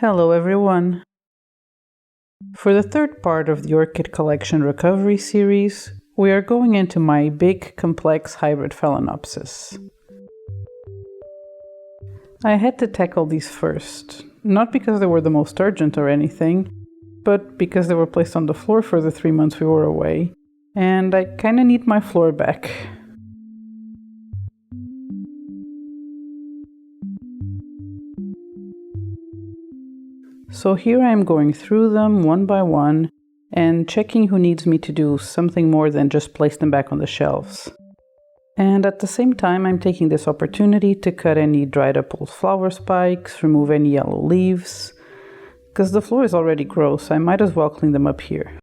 Hello everyone! For the third part of the Orchid Collection Recovery series, we are going into my big, complex hybrid Phalaenopsis. I had to tackle these first, not because they were the most urgent or anything, but because they were placed on the floor for the 3 months we were away, and I kinda need my floor back. So here I am going through them one by one and checking who needs me to do something more than just place them back on the shelves. And at the same time I'm taking this opportunity to cut any dried up old flower spikes, remove any yellow leaves, because the floor is already gross, I might as well clean them up here.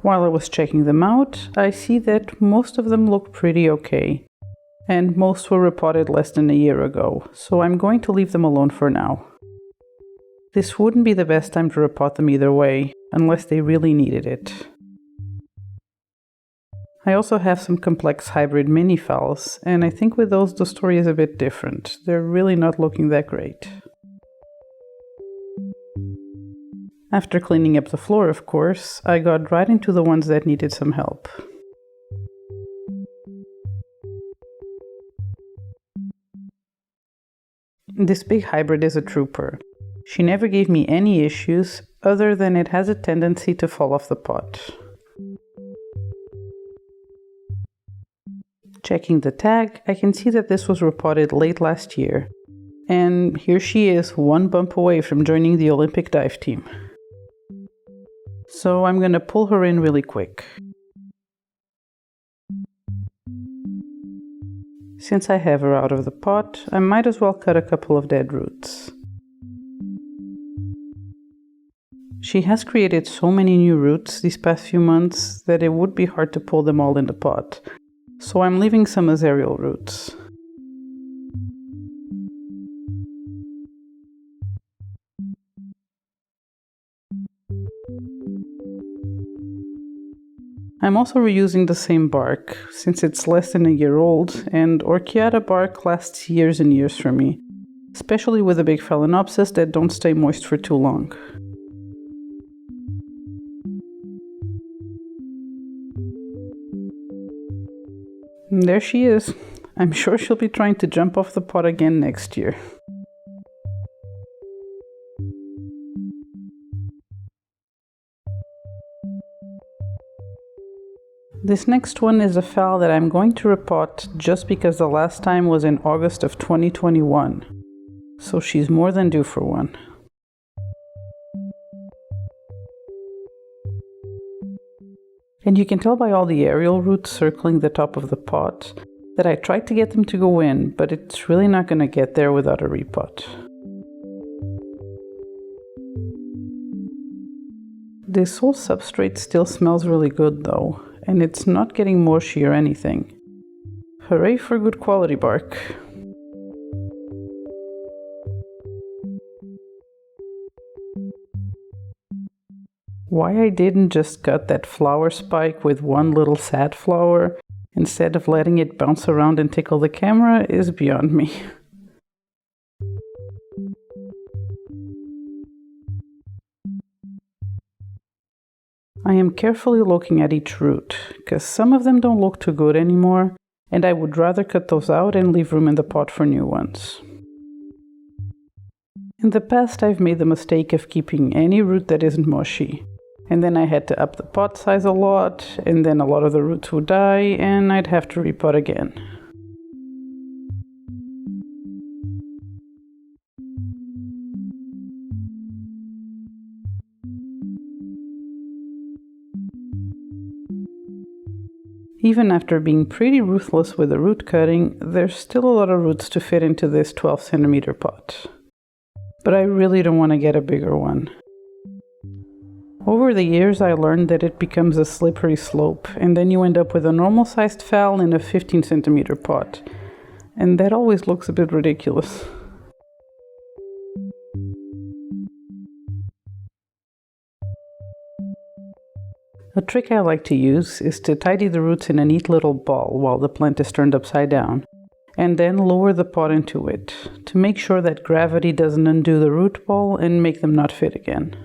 While I was checking them out, I see that most of them look pretty okay, and most were repotted less than a year ago, so I'm going to leave them alone for now. This wouldn't be the best time to repot them either way, unless they really needed it. I also have some complex hybrid mini Phals, and I think with those the story is a bit different. They're really not looking that great. After cleaning up the floor, of course, I got right into the ones that needed some help. This big hybrid is a trooper. She never gave me any issues, other than it has a tendency to fall off the pot. Checking the tag, I can see that this was repotted late last year. And here she is, one bump away from joining the Olympic dive team. So I'm gonna pull her in really quick. Since I have her out of the pot, I might as well cut a couple of dead roots. She has created so many new roots these past few months that it would be hard to pull them all in the pot, so I'm leaving some as aerial roots. I'm also reusing the same bark, since it's less than a year old, and orchidaceae bark lasts years and years for me, especially with the big Phalaenopsis that don't stay moist for too long. And there she is. I'm sure she'll be trying to jump off the pot again next year. This next one is a phal that I'm going to repot just because the last time was in August of 2021. So she's more than due for one. And you can tell by all the aerial roots circling the top of the pot that I tried to get them to go in, but it's really not going to get there without a repot. This whole substrate still smells really good though, and it's not getting mushy or anything. Hooray for good quality bark! Why I didn't just cut that flower spike with one little sad flower instead of letting it bounce around and tickle the camera is beyond me. I am carefully looking at each root, because some of them don't look too good anymore, and I would rather cut those out and leave room in the pot for new ones. In the past I've made the mistake of keeping any root that isn't mushy. And then I had to up the pot size a lot, and then a lot of the roots would die, and I'd have to repot again. Even after being pretty ruthless with the root cutting, there's still a lot of roots to fit into this 12cm pot. But I really don't want to get a bigger one. Over the years I learned that it becomes a slippery slope, and then you end up with a normal sized phal in a 15cm pot, and that always looks a bit ridiculous. A trick I like to use is to tidy the roots in a neat little ball while the plant is turned upside down, and then lower the pot into it to make sure that gravity doesn't undo the root ball and make them not fit again.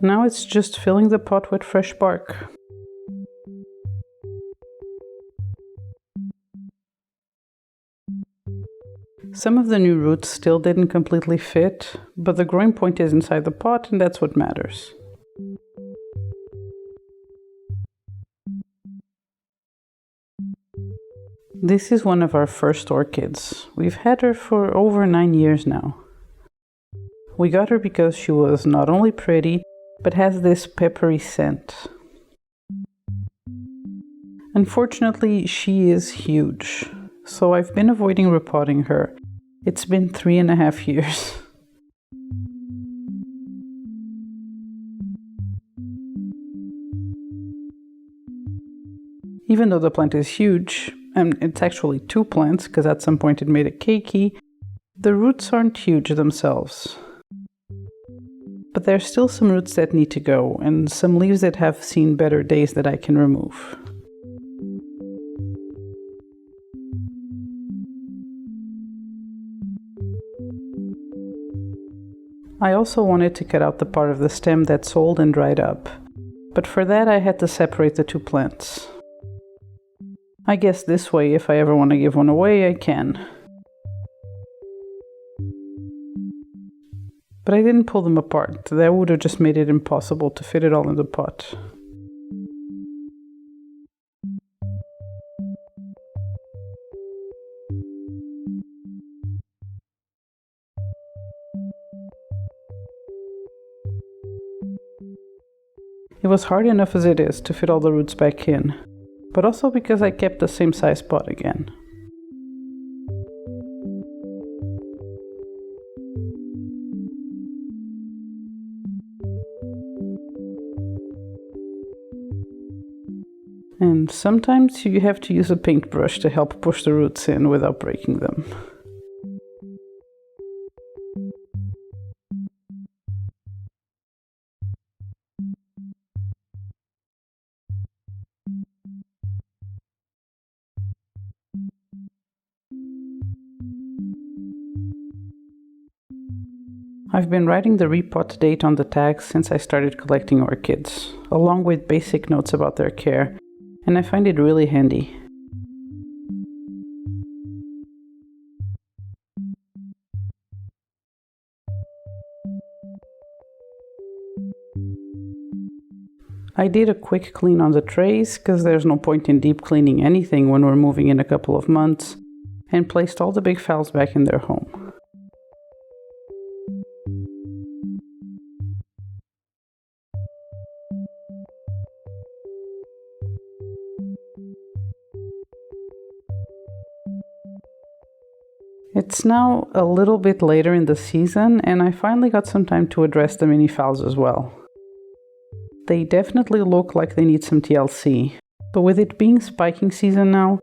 Now it's just filling the pot with fresh bark. Some of the new roots still didn't completely fit, but the growing point is inside the pot and that's what matters. This is one of our first orchids. We've had her for over 9 years now. We got her because she was not only pretty, but has this peppery scent. Unfortunately, she is huge, so I've been avoiding repotting her. It's been 3.5 years. Even though the plant is huge, and it's actually 2 plants because at some point it made a keiki, the roots aren't huge themselves. But there's still some roots that need to go, and some leaves that have seen better days that I can remove. I also wanted to cut out the part of the stem that's old and dried up, but for that I had to separate the 2 plants. I guess this way, if I ever want to give one away, I can. But I didn't pull them apart. That would have just made it impossible to fit it all in the pot. It was hard enough as it is to fit all the roots back in, but also because I kept the same size pot again. And sometimes you have to use a paintbrush to help push the roots in without breaking them. I've been writing the repot date on the tags since I started collecting orchids, along with basic notes about their care, and I find it really handy. I did a quick clean on the trays, because there's no point in deep cleaning anything when we're moving in a couple of months, and placed all the big Phals back in their home. It's now a little bit later in the season, and I finally got some time to address the mini Phals as well. They definitely look like they need some TLC, but with it being spiking season now,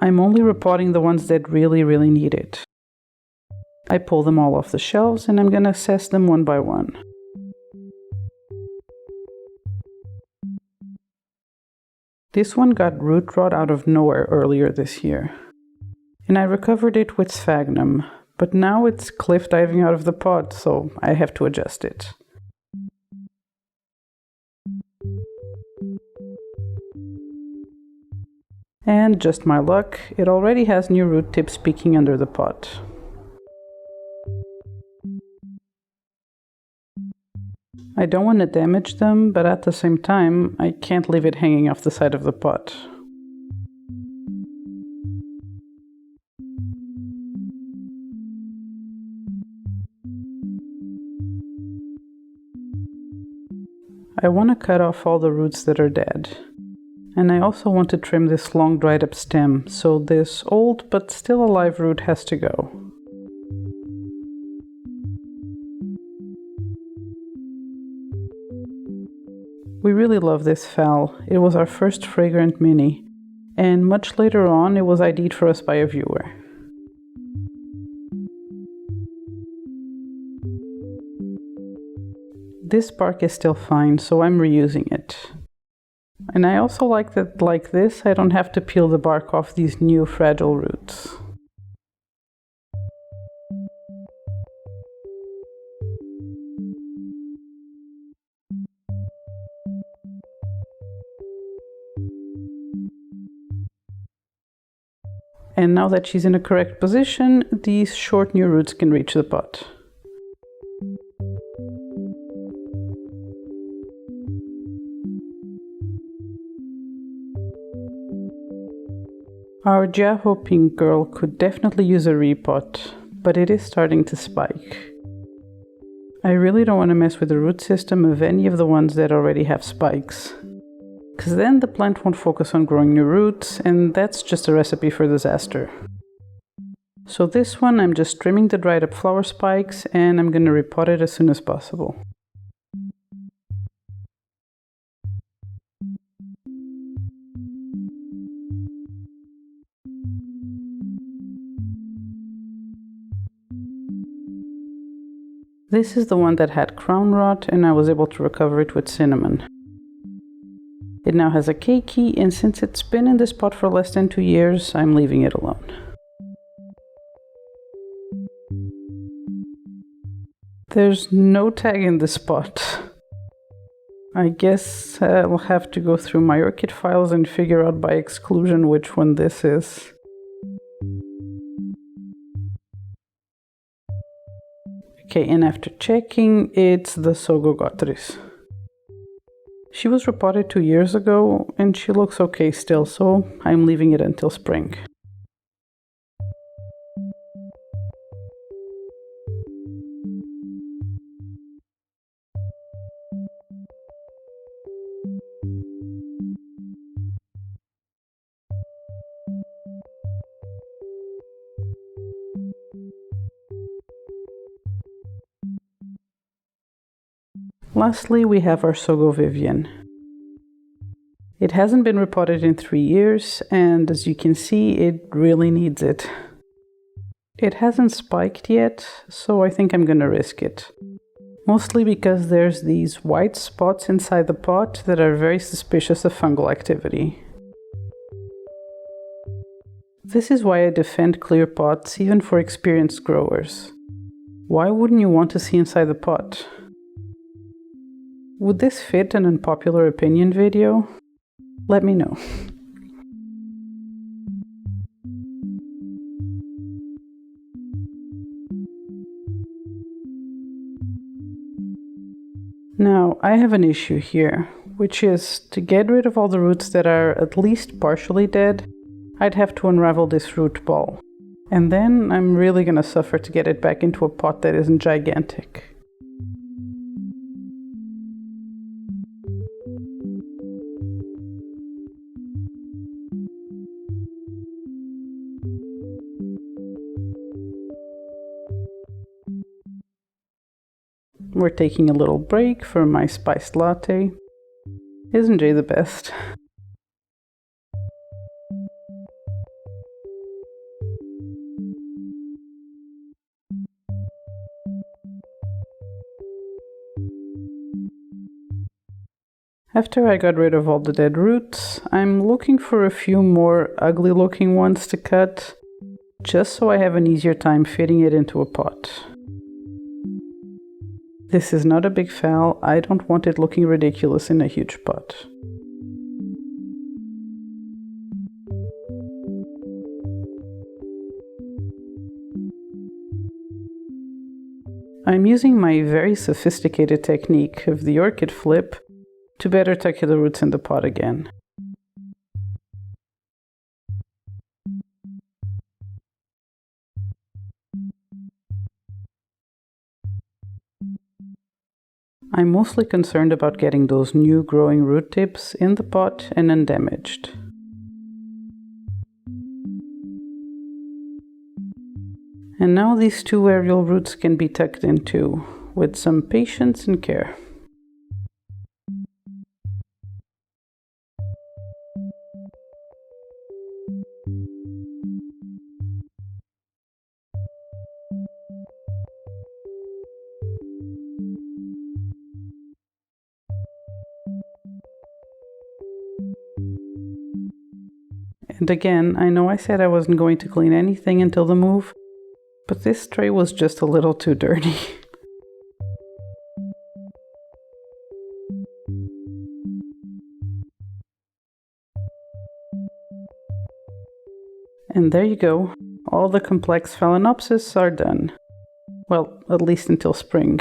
I'm only repotting the ones that really need it. I pull them all off the shelves and I'm gonna assess them one by one. This one got root rot out of nowhere earlier this year, and I recovered it with sphagnum, but now it's cliff diving out of the pot, so I have to adjust it. And just my luck, it already has new root tips peeking under the pot. I don't want to damage them, but at the same time, I can't leave it hanging off the side of the pot. I want to cut off all the roots that are dead. And I also want to trim this long dried up stem, so this old but still alive root has to go. We really love this phal. It was our first fragrant mini, and much later on it was ID'd for us by a viewer. This bark is still fine, so I'm reusing it. And I also like that like this, I don't have to peel the bark off these new fragile roots. And now that she's in a correct position, these short new roots can reach the pot. Our Jiaho pink girl could definitely use a repot, but it is starting to spike. I really don't want to mess with the root system of any of the ones that already have spikes, because then the plant won't focus on growing new roots, and that's just a recipe for disaster. So this one I'm just trimming the dried up flower spikes, and I'm going to repot it as soon as possible. This is the one that had crown rot, and I was able to recover it with cinnamon. It now has a keiki, and since it's been in this pot for less than 2 years, I'm leaving it alone. There's no tag in this pot. I guess I'll have to go through my orchid files and figure out by exclusion which one this is. Okay, and after checking, it's the Sogo Gotris. She was repotted 2 years ago, and she looks okay still, so I'm leaving it until spring. Lastly, we have our Sogo Vivien. It hasn't been repotted in 3 years, and as you can see, it really needs it. It hasn't spiked yet, so I think I'm gonna risk it. Mostly because there's these white spots inside the pot that are very suspicious of fungal activity. This is why I defend clear pots even for experienced growers. Why wouldn't you want to see inside the pot? Would this fit an unpopular opinion video? Let me know. Now, I have an issue here, which is to get rid of all the roots that are at least partially dead, I'd have to unravel this root ball. And then I'm really gonna suffer to get it back into a pot that isn't gigantic. We're taking a little break for my spiced latte. Isn't Jay the best? After I got rid of all the dead roots, I'm looking for a few more ugly looking ones to cut, just so I have an easier time fitting it into a pot. This is not a big phal, I don't want it looking ridiculous in a huge pot. I'm using my very sophisticated technique of the orchid flip to better tuck the roots in the pot again. I'm mostly concerned about getting those new growing root tips in the pot and undamaged. And now these two aerial roots can be tucked in too, with some patience and care. And again, I know I said I wasn't going to clean anything until the move, but this tray was just a little too dirty. And there you go. All the complex Phalaenopsis are done. Well, at least until spring.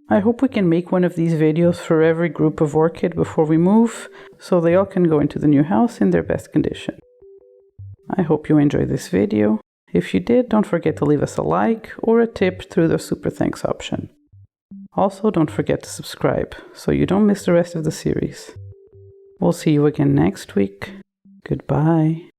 I hope we can make one of these videos for every group of orchid before we move, so they all can go into the new house in their best condition. I hope you enjoyed this video. If you did, don't forget to leave us a like or a tip through the SuperThanks option. Also, don't forget to subscribe, so you don't miss the rest of the series. We'll see you again next week. Goodbye.